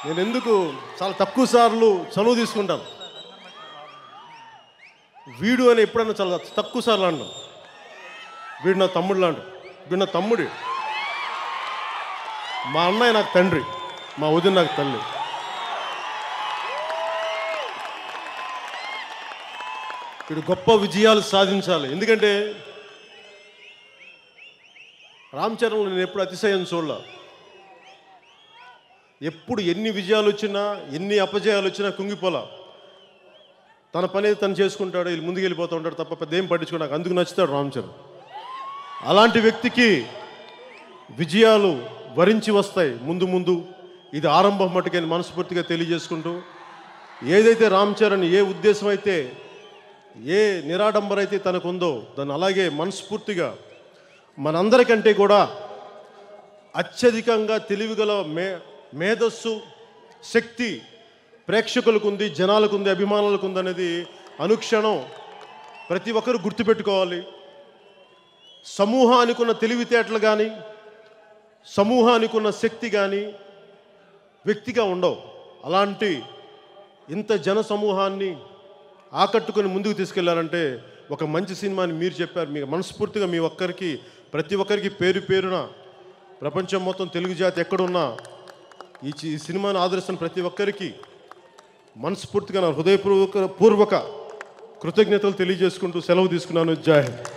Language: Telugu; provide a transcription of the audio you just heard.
నేను ఎందుకు చాలా తక్కువ సార్లు చనువు తీసుకుంటాను. వీడు అని ఎప్పుడన్నా చాలా తక్కువ సార్లు అన్నాను. వీడు నా తమ్ముడు లాంటి, వీడు నా తమ్ముడు. మా అన్నయ్య నాకు తండ్రి, మా వదిన నాకు తల్లి. వీడు గొప్ప విజయాలు సాధించాలి. ఎందుకంటే రామ్ చరణ్లో నేను ఎప్పుడు అతిశయం చూడలే. ఎప్పుడు ఎన్ని విజయాలు వచ్చినా, ఎన్ని అపజయాలు వచ్చినా కుంగిపోలా. తన పని తను చేసుకుంటాడు, వీళ్ళు ముందుకు వెళ్ళిపోతూ ఉంటాడు తప్ప పెద్ద ఏం పట్టించుకున్నాడు. అందుకు నచ్చుతాడు రామ్ చరణ్. అలాంటి వ్యక్తికి విజయాలు వరించి వస్తాయి ముందు ముందు. ఇది ఆరంభం మట్టుకని మనస్ఫూర్తిగా తెలియజేసుకుంటూ, ఏదైతే రామ్ చరణ్ ఏ ఉద్దేశం అయితే, ఏ నిరాడంబర అయితే తనకుందో దాన్ని అలాగే మనస్ఫూర్తిగా మనందరికంటే కూడా అత్యధికంగా తెలివిగల మేధస్సు, శక్తి ప్రేక్షకులకు ఉంది, జనాలకు ఉంది, అభిమానులకు ఉంది అనేది అనుక్షణం ప్రతి ఒక్కరు గుర్తుపెట్టుకోవాలి. సమూహానికి ఉన్న తెలివితేటలు కానీ, సమూహానికి ఉన్న శక్తి కానీ వ్యక్తిగా ఉండవు. అలాంటి ఇంత జన సమూహాన్ని ఆకట్టుకొని ముందుకు తీసుకెళ్లారంటే ఒక మంచి సినిమాని మీరు చెప్పారు. మీకు మనస్ఫూర్తిగా మీ ఒక్కరికి, ప్రతి ఒక్కరికి పేరు పేరున ప్రపంచం మొత్తం తెలుగు జాతి ఎక్కడున్నా ఈ సినిమాని ఆదరిస్తున్న ప్రతి ఒక్కరికి మనస్ఫూర్తిగా నా హృదయపూర్వక కృతజ్ఞతలు తెలియజేసుకుంటూ సెలవు తీసుకున్నాను. జై హింద్.